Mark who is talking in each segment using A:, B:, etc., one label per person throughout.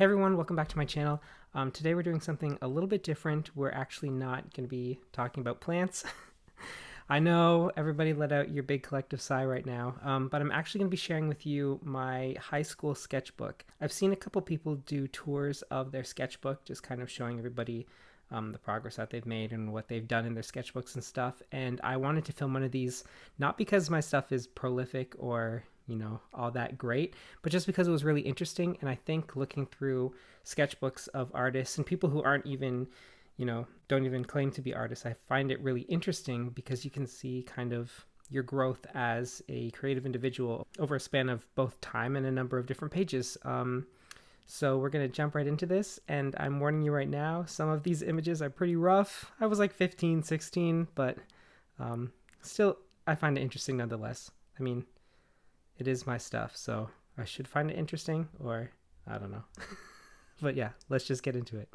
A: Hey everyone, welcome back to my channel. Today we're doing something a little bit different. We're actually not going to be talking about plants. I know everybody let out your big collective sigh right now, but I'm actually going to be sharing with you my high school sketchbook. I've seen a couple people do tours of their sketchbook, just kind of showing everybody the progress that they've made and what they've done in their sketchbooks and stuff. And I wanted to film one of these, not because my stuff is prolific or all that great, but just because it was really interesting. And I think looking through sketchbooks of artists and people who aren't even, don't even claim to be artists, I find it really interesting because you can see kind of your growth as a creative individual over a span of both time and a number of different pages. So we're going to jump right into this, and I'm warning you right now, some of these images are pretty rough. I was like 15, 16, but still, I find it interesting nonetheless. I mean, it is my stuff, so I should find it interesting, or I don't know. But yeah, let's just get into it.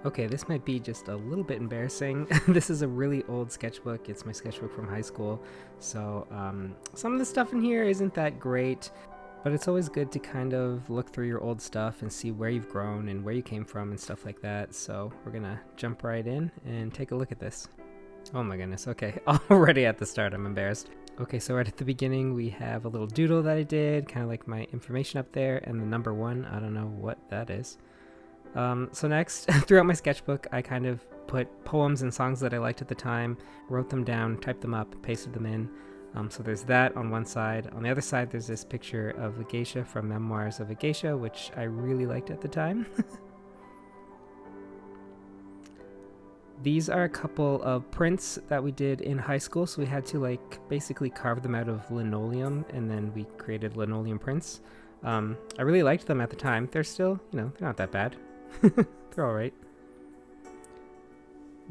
A: Okay, this might be just a little bit embarrassing. This is a really old sketchbook. It's my sketchbook from high school. So some of the stuff in here isn't that great, but it's always good to kind of look through your old stuff and see where you've grown and where you came from and stuff like that. So we're gonna jump right in and take a look at this. Oh my goodness, okay, already at the start I'm embarrassed. Okay, so right at the beginning we have a little doodle that I did, kind of like my information up there, and the number 1, I don't know what that is. So next, throughout my sketchbook, I kind of put poems and songs that I liked at the time, wrote them down, typed them up, pasted them in. So there's that on one side. On the other side, there's this picture of a geisha from Memoirs of a Geisha, which I really liked at the time. These are a couple of prints that we did in high school, so we had to basically carve them out of linoleum, and then we created linoleum prints. I really liked them at the time. They're still, they're not that bad. They're all right.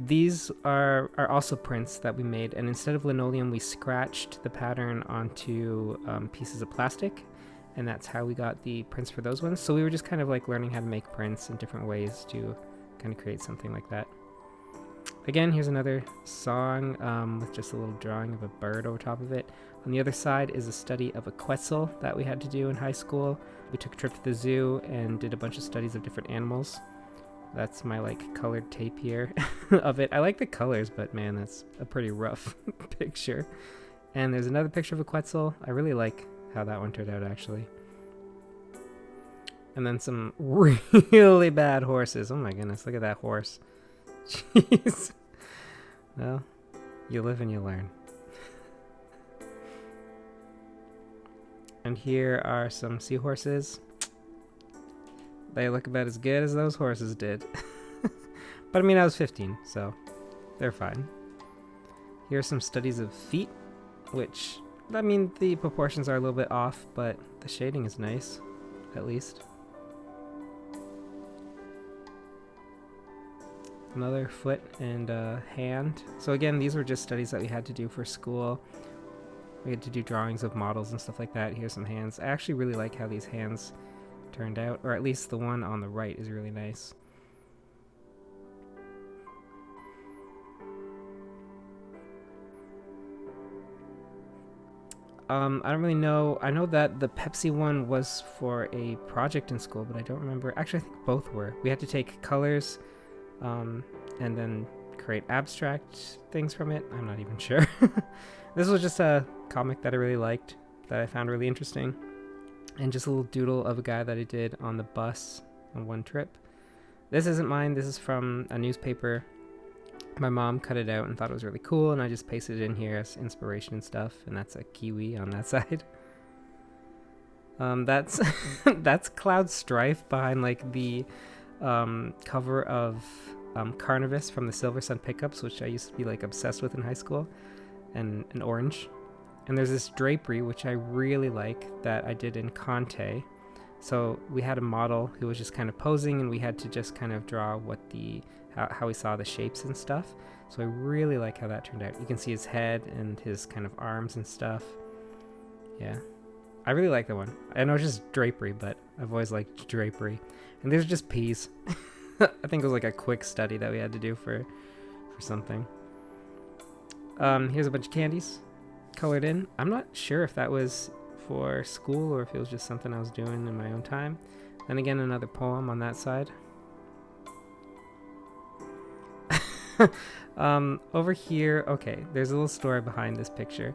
A: These are also prints that we made, and instead of linoleum, we scratched the pattern onto pieces of plastic, and that's how we got the prints for those ones. So we were just kind of learning how to make prints in different ways to kind of create something like that. Again, here's another song with just a little drawing of a bird over top of it. On the other side is a study of a Quetzal that we had to do in high school. We took a trip to the zoo and did a bunch of studies of different animals. That's my colored tape here of it. I like the colors, but man, that's a pretty rough picture. And there's another picture of a Quetzal. I really like how that one turned out, actually. And then some really bad horses. Oh my goodness, look at that horse. Jeez. Well, you live and you learn. And here are some seahorses. They look about as good as those horses did. But I mean, I was 15, so they're fine. Here are some studies of feet, which, I mean, the proportions are a little bit off, but the shading is nice, at least. Another foot and a hand. So again, these were just studies that we had to do for school. We had to do drawings of models and stuff like that. Here's some hands. I actually really like how these hands turned out, or at least the one on the right is really nice. I don't really know. I know that the Pepsi one was for a project in school, but I don't remember. Actually, I think both were. We had to take colors and then create abstract things from it. I'm not even sure. This was just a comic that I really liked, that I found really interesting, and just a little doodle of a guy that I did on the bus on one trip. This isn't mine. This is from a newspaper. My mom cut it out and thought it was really cool, and I just pasted it in here as inspiration and stuff, and that's a kiwi on that side. That's that's Cloud Strife behind the cover of Carnivus from the Silver Sun Pickups, which I used to be obsessed with in high school, and an orange. And there's this drapery which I really like that I did in Conte. So we had a model who was just kind of posing, and we had to just kind of draw how we saw the shapes and stuff. So I really like how that turned out. You can see his head and his kind of arms and stuff. Yeah, I really like that one. I know it's just drapery, but I've always liked drapery. And there's just peas. I think it was like a quick study that we had to do for something. Here's a bunch of candies colored in. I'm not sure if that was for school or if it was just something I was doing in my own time. Then again, another poem on that side. Over here, okay, there's a little story behind this picture.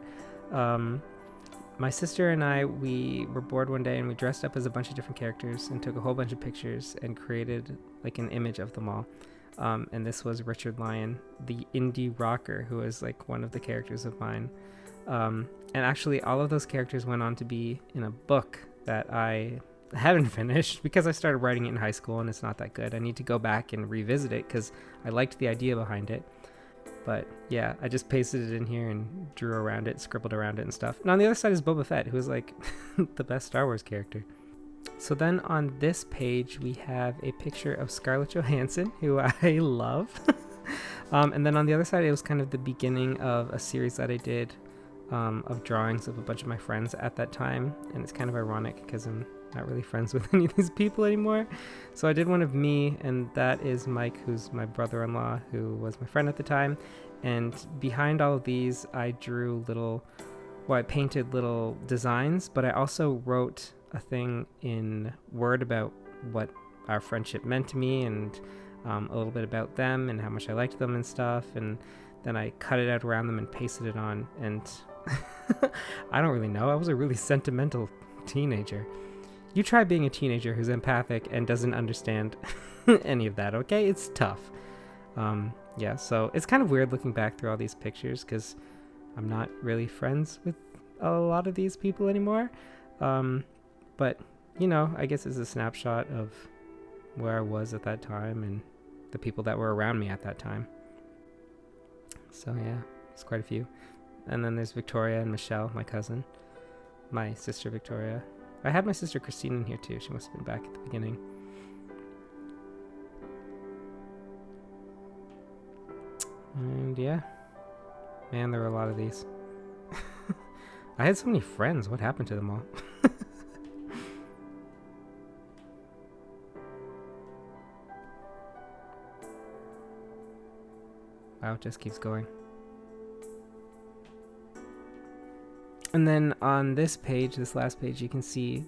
A: My sister and I, we were bored one day and we dressed up as a bunch of different characters and took a whole bunch of pictures and created like an image of them all. And this was Richard Lyon, the indie rocker, who was like one of the characters of mine. And actually all of those characters went on to be in a book that I haven't finished because I started writing it in high school and it's not that good. I need to go back and revisit it because I liked the idea behind it. But yeah, I just pasted it in here and drew around it, scribbled around it and stuff. And on the other side is Boba Fett, who is like the best Star Wars character. So then on this page, we have a picture of Scarlett Johansson, who I love. And then on the other side, it was kind of the beginning of a series that I did of drawings of a bunch of my friends at that time. And it's kind of ironic because I'm not really friends with any of these people anymore. So I did one of me, and that is Mike, who's my brother-in-law, who was my friend at the time. And behind all of these, I I painted little designs, but I also wrote a thing in Word about what our friendship meant to me and a little bit about them and how much I liked them and stuff. And then I cut it out around them and pasted it on. And I don't really know. I was a really sentimental teenager. You try being a teenager who's empathic and doesn't understand any of that, okay? It's tough. Yeah, so it's kind of weird looking back through all these pictures because I'm not really friends with a lot of these people anymore. But, you know, I guess it's a snapshot of where I was at that time and the people that were around me at that time. So, yeah, it's quite a few. And then there's Victoria and Michelle, my cousin. My sister Victoria. I had my sister Christine in here too. She must have been back at the beginning. And yeah. Man, there were a lot of these. I had so many friends. What happened to them all? Wow, it just keeps going. And then on this page, this last page, you can see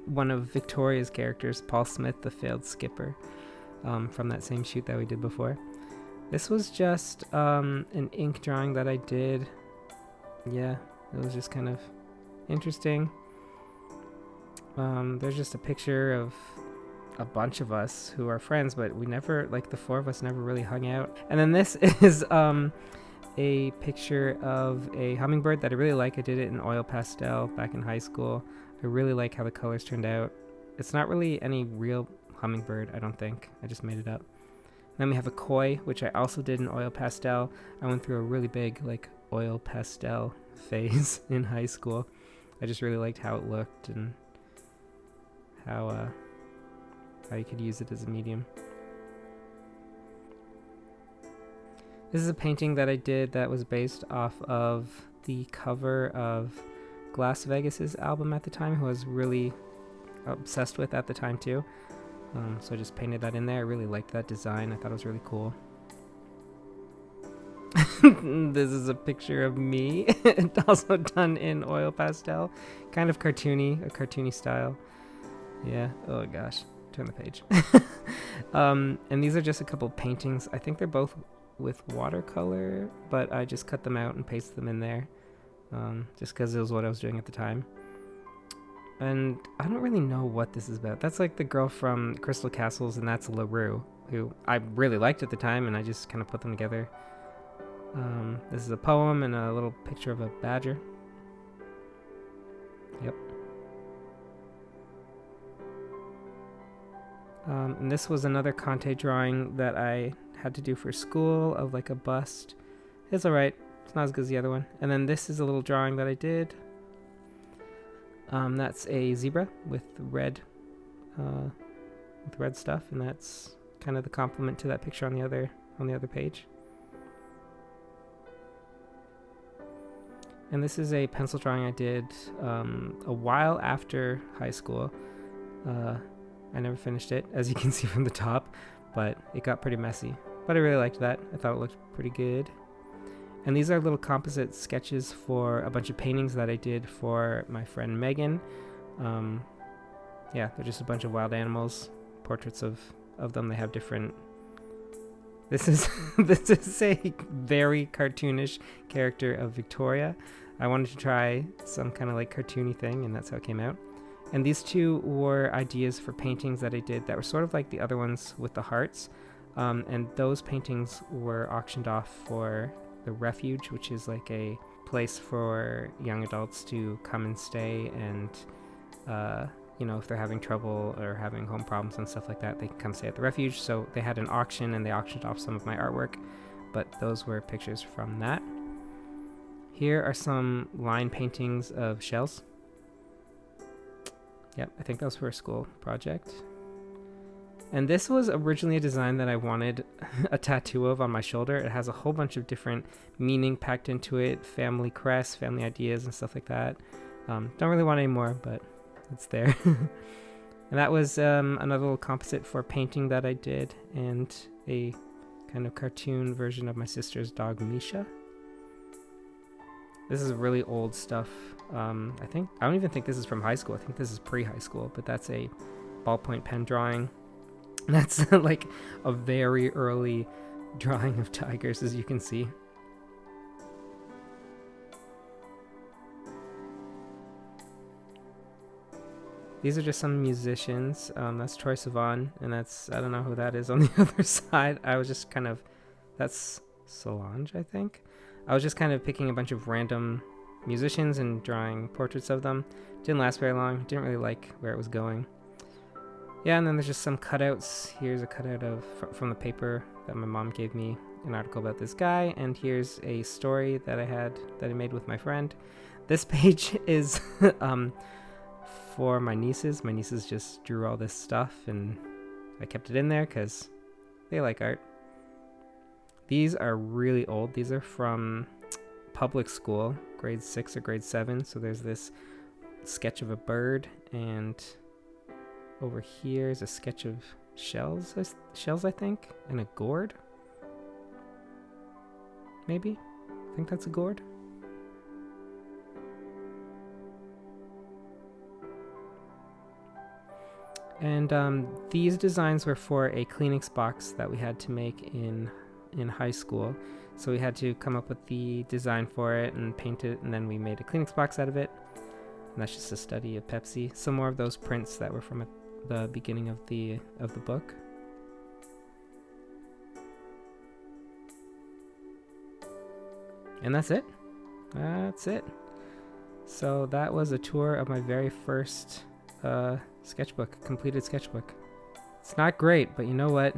A: one of Victoria's characters, Paul Smith, the failed skipper, from that same shoot that we did before. This was just an ink drawing that I did. Yeah, it was just kind of interesting. There's just a picture of a bunch of us who are friends, but we never, like the four of us never really hung out. And then this is a picture of a hummingbird that I really like. I did it in oil pastel back in high school. I really like how the colors turned out. It's not really any real hummingbird, I don't think. I just made it up. Then we have a koi, which I also did in oil pastel. I went through a really big like oil pastel phase in high school. I just really liked how it looked and how you could use it as a medium. This is a painting that I did that was based off of the cover of Glass Vegas's album at the time, who I was really obsessed with at the time too. So I just painted that in there. I really liked that design. I thought it was really cool. This is a picture of me, also done in oil pastel, kind of cartoony, a cartoony style. Yeah. Oh gosh, turn the page. And these are just a couple paintings. I think they're both with watercolor, but I just cut them out and pasted them in there, just because it was what I was doing at the time. And I don't really know what this is about. That's like the girl from Crystal Castles, and that's LaRue, who I really liked at the time, and I just kind of put them together. This is a poem and a little picture of a badger. Yep. And this was another Conte drawing that I had to do for school of like a bust. It's alright. It's not as good as the other one. And then this is a little drawing that I did. That's a zebra with red stuff, and that's kind of the complement to that picture on the other page. And this is a pencil drawing I did a while after high school. I never finished it, as you can see from the top, but it got pretty messy. But I really liked that. I thought it looked pretty good. And these are little composite sketches for a bunch of paintings that I did for my friend Megan. Yeah, they're just a bunch of wild animals, portraits of them. They have different... This is a very cartoonish character of Victoria. I wanted to try some kind of like cartoony thing, and that's how it came out. And these two were ideas for paintings that I did that were sort of like the other ones with the hearts. And those paintings were auctioned off for the Refuge, which is like a place for young adults to come and stay, and if they're having trouble or having home problems and stuff like that, they can come stay at the Refuge. So they had an auction, and they auctioned off some of my artwork, but those were pictures from that. Here are some line paintings of shells. Yep, I think those were a school project. And this was originally a design that I wanted a tattoo of on my shoulder. It has a whole bunch of different meaning packed into it, family crests, family ideas, and stuff like that. Don't really want any more, but it's there. And that was another little composite for painting that I did, and a kind of cartoon version of my sister's dog, Misha. This is really old stuff. I don't even think this is from high school. I think this is pre-high school, but that's a ballpoint pen drawing. That's like a very early drawing of tigers, as you can see. These are just some musicians. That's Troye Sivan, and that's, I don't know who that is on the other side. I was just kind of, that's Solange, I think. I was just kind of picking a bunch of random musicians and drawing portraits of them. Didn't last very long. Didn't really like where it was going. Yeah, and then there's just some cutouts. Here's a cutout from the paper that my mom gave me, an article about this guy, and here's a story that I made with my friend. This page is for my nieces. My nieces just drew all this stuff, and I kept it in there because they like art. These are really old. These are from public school, grade 6 or grade 7. So there's this sketch of a bird, and over here is a sketch of shells, I think, and a gourd. Maybe? I think that's a gourd. And these designs were for a Kleenex box that we had to make in high school. So we had to come up with the design for it and paint it, and then we made a Kleenex box out of it. And that's just a study of Pepsi. Some more of those prints that were from the beginning of the book. And that's it. That's it. So that was a tour of my very first sketchbook, completed sketchbook. It's not great, but you know what?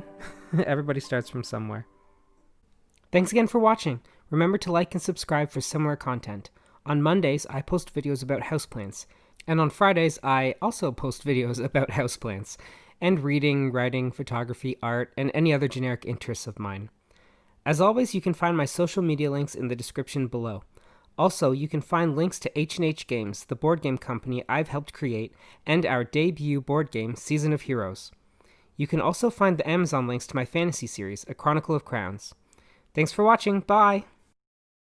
A: Everybody starts from somewhere. Thanks again for watching. Remember to like and subscribe for similar content. On Mondays, I post videos about houseplants. And on Fridays, I also post videos about houseplants, and reading, writing, photography, art, and any other generic interests of mine. As always, you can find my social media links in the description below. Also, you can find links to H&H Games, the board game company I've helped create, and our debut board game, Season of Heroes. You can also find the Amazon links to my fantasy series, A Chronicle of Crowns. Thanks for watching. Bye!